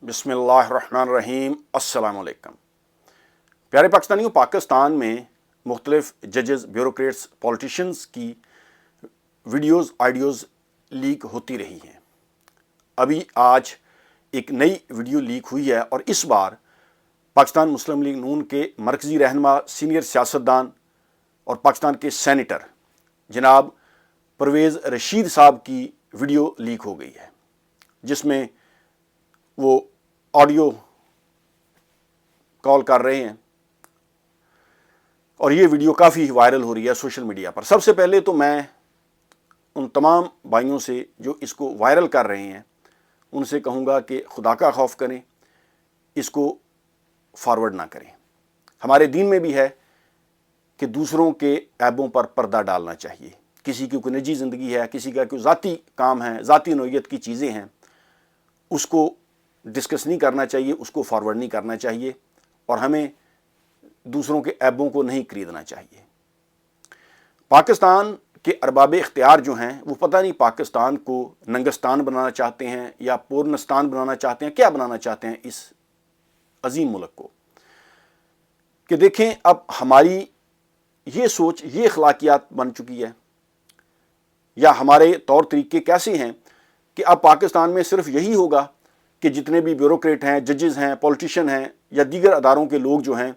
बिस्मिल्लाहिर्रहमानिर्रहीम अस्सलाम वालेकुम। प्यारे पाकिस्तानियों, पाकिस्तान में मुख्तलिफ जजेस, ब्यूरोक्रेट्स, पॉलिटिशियंस की वीडियोज़ ऑडियोज़ लीक होती रही हैं। अभी आज एक नई वीडियो लीक हुई है और इस बार पाकिस्तान मुस्लिम लीग नून के मरकज़ी रहनुमा, सीनियर सियासतदान और पाकिस्तान के सेनेटर जनाब परवेज़ रशीद साहब की वीडियो लीक हो गई है, जिसमें वो ऑडियो कॉल कर रहे हैं और ये वीडियो काफ़ी वायरल हो रही है सोशल मीडिया पर। सबसे पहले तो मैं उन तमाम भाइयों से जो इसको वायरल कर रहे हैं उनसे कहूँगा कि खुदा का खौफ करें, इसको फॉरवर्ड ना करें। हमारे दीन में भी है कि दूसरों के ऐबों पर पर्दा डालना चाहिए। किसी की कोई निजी ज़िंदगी है, किसी का कोई ज़ाती काम है, ज़ाती नौइयत की चीज़ें हैं, उसको डिस्कस नहीं करना चाहिए, उसको फॉरवर्ड नहीं करना चाहिए और हमें दूसरों के ऐबों को नहीं खरीदना चाहिए। पाकिस्तान के अरबाब इख्तियार जो हैं वो पता नहीं पाकिस्तान को नंगस्तान बनाना चाहते हैं या पूर्णस्तान बनाना चाहते हैं, क्या बनाना चाहते हैं इस अजीम मुल्क को। कि देखें, अब हमारी ये सोच, ये अखलाकियात बन चुकी है या हमारे तौर तरीके कैसे हैं कि अब पाकिस्तान में सिर्फ यही होगा कि जितने भी ब्यूरोक्रेट हैं, जजेस हैं, पॉलिटिशियन हैं या दीगर अदारों के लोग जो हैं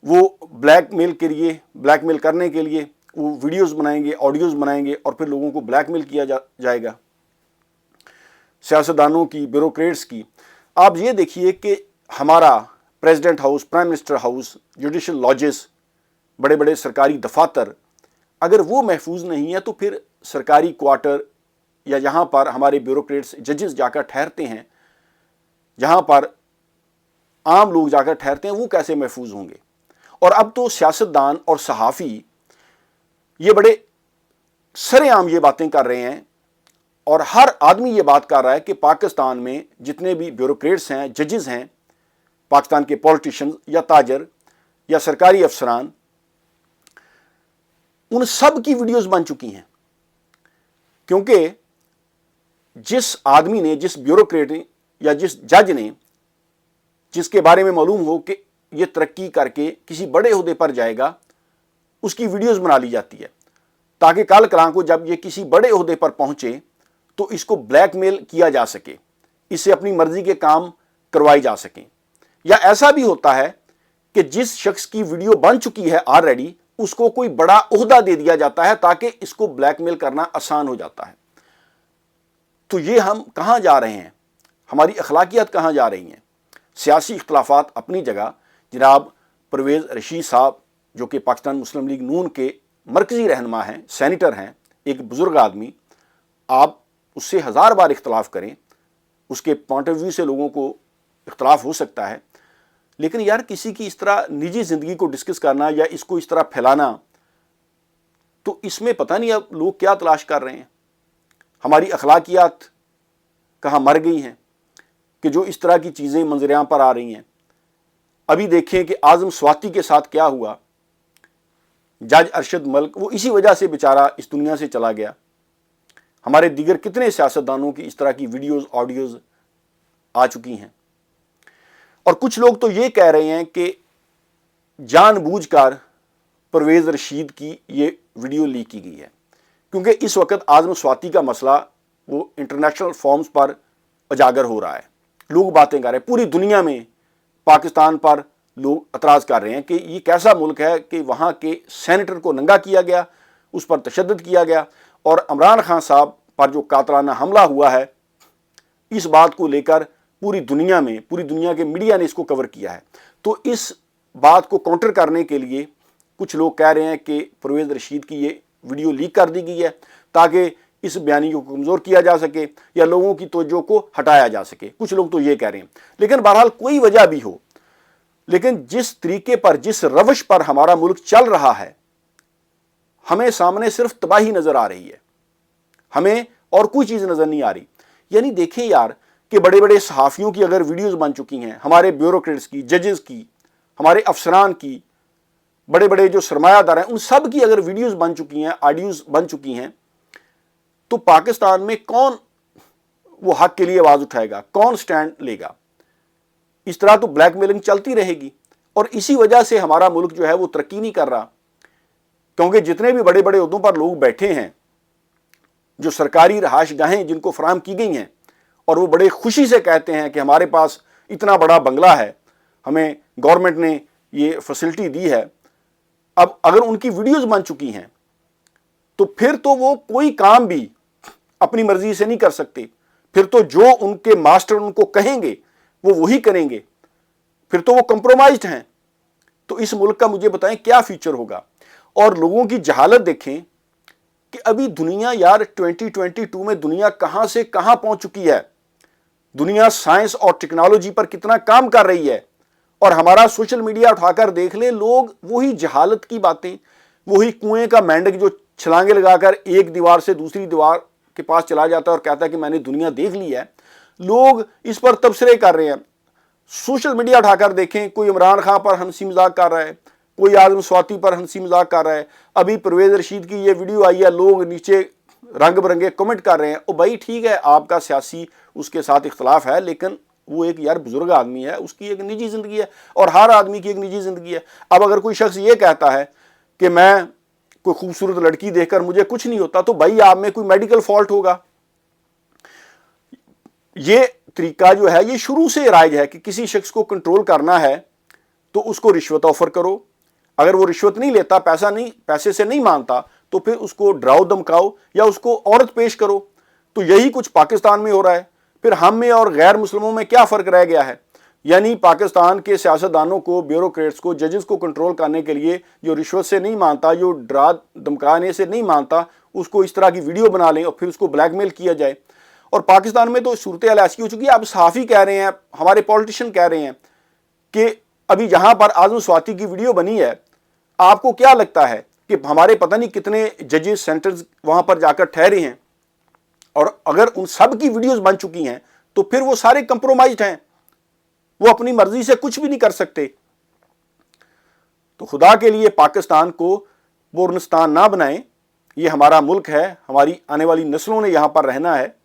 वो ब्लैकमेल करने के लिए वो वीडियोस बनाएंगे, ऑडियोज बनाएंगे और फिर लोगों को ब्लैकमेल किया जाएगा, सियासतदानों की, ब्यूरोक्रेट्स की। आप ये देखिए कि हमारा president house, prime minister house, judicial lodges, बड़े बड़े सरकारी दफातर, अगर वो महफूज नहीं है तो फिर सरकारी क्वार्टर या जहाँ पर हमारे ब्यूरोक्रेट्स, जजेस जाकर ठहरते हैं, जहाँ पर आम लोग जाकर ठहरते हैं, वो कैसे महफूज होंगे। और अब तो सियासतदान और सहाफ़ी ये बड़े सरेआम ये बातें कर रहे हैं और हर आदमी ये बात कर रहा है कि पाकिस्तान में जितने भी ब्यूरोक्रेट्स हैं, जजेस हैं, पाकिस्तान के पॉलिटिशियन या ताजर या सरकारी अफसरान, उन सब की वीडियोस बन चुकी हैं। क्योंकि जिस आदमी ने, जिस ब्यूरोक्रेट ने या जिस जज ने, जिसके बारे में मालूम हो कि ये तरक्की करके किसी बड़े ओहदे पर जाएगा, उसकी वीडियोस बना ली जाती है ताकि कल कलां को जब ये किसी बड़े ओहदे पर पहुंचे तो इसको ब्लैकमेल किया जा सके, इससे अपनी मर्जी के काम करवाए जा सकें। या ऐसा भी होता है कि जिस शख्स की वीडियो बन चुकी है ऑलरेडी, उसको कोई बड़ा ओहदा दे दिया जाता है ताकि इसको ब्लैकमेल करना आसान हो जाता है। तो ये हम कहाँ जा रहे हैं, हमारी अखलाकियात कहाँ जा रही हैं। सियासी इख्तलाफात अपनी जगह, जनाब परवेज़ रशीद साहब जो कि पाकिस्तान मुस्लिम लीग नून के मरकज़ी रहनुमा हैं, सेनेटर हैं, एक बुज़ुर्ग आदमी, आप उससे हज़ार बार इख्तलाफ करें, उसके पॉइंट ऑफ व्यू से लोगों को इख्तलाफ हो सकता है, लेकिन यार किसी की इस तरह निजी ज़िंदगी को डिस्कस करना या इसको इस तरह फैलाना, तो इसमें पता नहीं अब लोग क्या तलाश कर रहे हैं। हमारी अखलाकियात कहाँ मर गई हैं कि जो इस तरह की चीज़ें मंजरेआम पर आ रही हैं। अभी देखें कि आज़म स्वाति के साथ क्या हुआ। जज अरशद मलिक, वो इसी वजह से बेचारा इस दुनिया से चला गया। हमारे दीगर कितने सियासतदानों की इस तरह की वीडियोज़, ऑडियोज़ आ चुकी हैं। और कुछ लोग तो ये कह रहे हैं कि जानबूझकर परवेज़ रशीद की ये वीडियो लीक की गई है, क्योंकि इस वक्त आज़म स्वाति का मसला वो इंटरनेशनल फॉर्म्स पर उजागर हो रहा है। लोग बातें कर रहे हैं, पूरी दुनिया में पाकिस्तान पर लोग एतराज़ कर रहे हैं कि ये कैसा मुल्क है कि वहाँ के सेनेटर को नंगा किया गया, उस पर तशद्दुद किया गया और इमरान खान साहब पर जो कातलाना हमला हुआ है, इस बात को लेकर पूरी दुनिया में, पूरी दुनिया के मीडिया ने इसको कवर किया है। तो इस बात को काउंटर करने के लिए कुछ लोग कह रहे हैं कि परवेज़ रशीद की ये वीडियो लीक कर दी गई है ताकि इस बयानी को कमज़ोर किया जा सके या लोगों की तवज्जो को हटाया जा सके। कुछ लोग तो ये कह रहे हैं, लेकिन बहरहाल कोई वजह भी हो, लेकिन जिस तरीके पर, जिस रवश पर हमारा मुल्क चल रहा है, हमें सामने सिर्फ तबाही नज़र आ रही है, हमें और कोई चीज़ नज़र नहीं आ रही। यानी देखें यार कि बड़े बड़े सहाफ़ियों की अगर वीडियोज़ बन चुकी हैं, हमारे ब्यूरोक्रेट्स की, जजेस की, हमारे अफसरान की, बड़े बड़े जो सरमायादार हैं, उन सब की अगर वीडियोज़ बन चुकी हैं, ऑडियोज़ बन चुकी हैं, तो पाकिस्तान में कौन वो हक के लिए आवाज उठाएगा, कौन स्टैंड लेगा? इस तरह तो ब्लैकमेलिंग चलती रहेगी और इसी वजह से हमारा मुल्क जो है वो तरक्की नहीं कर रहा, क्योंकि जितने भी बड़े बड़े ओहदों पर लोग बैठे हैं, जो सरकारी रहायशगाहें जिनको फराहम की गई हैं, और वो बड़े खुशी से कहते हैं कि हमारे पास इतना बड़ा बंगला है, हमें गवर्नमेंट ने ये फैसिलिटी दी है। अब अगर उनकी वीडियोस बन चुकी हैं तो फिर तो वो कोई काम भी अपनी मर्जी से नहीं कर सकते, फिर तो जो उनके मास्टर उनको कहेंगे वो वही करेंगे, फिर तो वो कंप्रोमाइज्ड हैं। तो इस मुल्क का मुझे बताएं क्या फ्यूचर होगा? और लोगों की जहालत देखें कि अभी दुनिया यार 2022 में दुनिया कहां से कहां पहुंच चुकी है। दुनिया साइंस और टेक्नोलॉजी पर कितना काम कर रही है, और हमारा सोशल मीडिया उठाकर देख ले, लोग वही जहालत की बातें, वही कुएं का मेंढक जो छलांगे लगाकर एक दीवार से दूसरी दीवार के पास चला जाता है और कहता है कि मैंने दुनिया देख ली है, लोग इस पर तबसरे कर रहे हैं। सोशल मीडिया उठाकर देखें, कोई इमरान खान पर हंसी मजाक कर रहा है, कोई आदम स्वाति पर हंसी मजाक कर रहा है। अभी परवेज रशीद की ये वीडियो आई है, लोग नीचे रंग बिरंगे कमेंट कर रहे हैं। ओ भाई ठीक है, आपका सियासी उसके साथ इख्तलाफ है, लेकिन वो एक यार बुजुर्ग आदमी है, उसकी एक निजी जिंदगी है और हर आदमी की एक निजी जिंदगी है। अब अगर कोई शख्स ये कहता है कि मैं कोई खूबसूरत लड़की देखकर मुझे कुछ नहीं होता, तो भाई आप में कोई मेडिकल फॉल्ट होगा। ये तरीका जो है ये शुरू से राइज है कि किसी शख्स को कंट्रोल करना है तो उसको रिश्वत ऑफर करो, अगर वो रिश्वत नहीं लेता, पैसे से नहीं मानता, तो फिर उसको डराओ धमकाओ या उसको औरत पेश करो। तो यही कुछ पाकिस्तान में हो रहा है। फिर हम में और गैर मुस्लिमों में क्या फ़र्क रह गया है? यानी पाकिस्तान के सियासतदानों को, ब्यूरोक्रेट्स को, जजेस को कंट्रोल करने के लिए जो रिश्वत से नहीं मानता, जो डरा धमकाने से नहीं मानता, उसको इस तरह की वीडियो बना लें और फिर उसको ब्लैकमेल किया जाए। और पाकिस्तान में तो सूरत हाल ऐसी हो चुकी है, अब सहाफ़ी कह रहे हैं, हमारे पॉलिटिशियन कह रहे हैं कि अभी जहाँ पर आज़म स्वाति की वीडियो बनी है, आपको क्या लगता है कि हमारे पता नहीं कितने जजेस सेंटर्स वहाँ पर जाकर ठहरे हैं, और अगर उन सब की वीडियोस बन चुकी हैं तो फिर वो सारे कंप्रोमाइज्ड हैं, वो अपनी मर्जी से कुछ भी नहीं कर सकते। तो खुदा के लिए पाकिस्तान को बोरनिस्तान ना बनाएं, ये हमारा मुल्क है, हमारी आने वाली नस्लों ने यहां पर रहना है।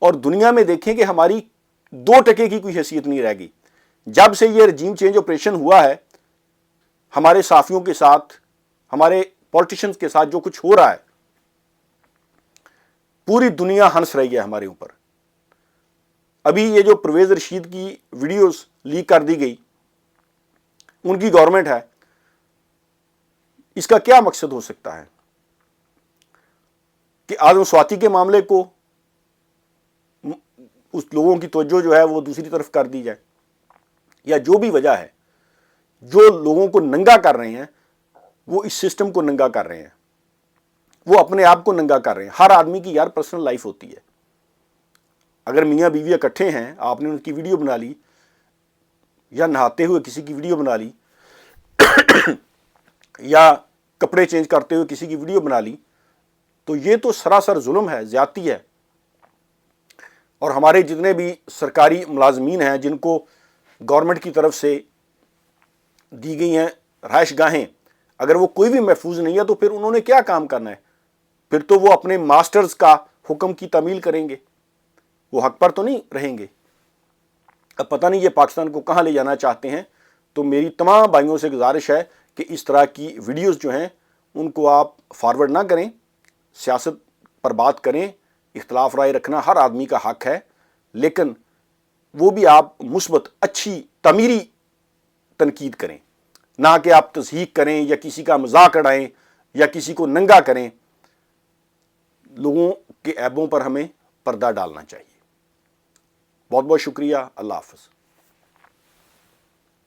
और दुनिया में देखें कि हमारी 2% की कोई हैसियत नहीं रह गई। जब से ये रजीम चेंज ऑपरेशन हुआ है, हमारे साफियों के साथ, हमारे पॉलिटिशियंस के साथ जो कुछ हो रहा है, पूरी दुनिया हंस रही है हमारे ऊपर। अभी ये जो परवेज रशीद की वीडियोस लीक कर दी गई, उनकी गवर्नमेंट है, इसका क्या मकसद हो सकता है कि आदम स्वाति के मामले को उस लोगों की तवज्जो जो है वो दूसरी तरफ कर दी जाए, या जो भी वजह है, जो लोगों को नंगा कर रहे हैं वो इस सिस्टम को नंगा कर रहे हैं, वो अपने आप को नंगा कर रहे हैं। हर आदमी की यार पर्सनल लाइफ होती है। अगर मियाँ बीवी इकट्ठे हैं, आपने उनकी वीडियो बना ली, या नहाते हुए किसी की वीडियो बना ली या कपड़े चेंज करते हुए किसी की वीडियो बना ली, तो ये तो सरासर जुल्म है, ज्यादती है। और हमारे जितने भी सरकारी मुलाजमीन हैं जिनको गवर्नमेंट की तरफ से दी गई हैं रहायशगाहें, अगर वो कोई भी महफूज नहीं है तो फिर उन्होंने क्या काम करना है? फिर तो वो अपने मास्टर्स का हुक्म की तामील करेंगे, वो हक पर तो नहीं रहेंगे। अब पता नहीं ये पाकिस्तान को कहाँ ले जाना चाहते हैं। तो मेरी तमाम भाइयों से गुजारिश है कि इस तरह की वीडियोस जो हैं उनको आप फॉरवर्ड ना करें, सियासत पर बात करें, इख्तलाफ राय रखना हर आदमी का हक है, लेकिन वो भी आप मुस्बत अच्छी तमीरी तनकीद करें, ना कि आप तज़हीक करें या किसी का मजाक उड़ाएं या किसी को नंगा करें। लोगों के ऐबों पर हमें पर्दा डालना चाहिए। बहुत बहुत शुक्रिया। अल्लाह हाफ़िज़।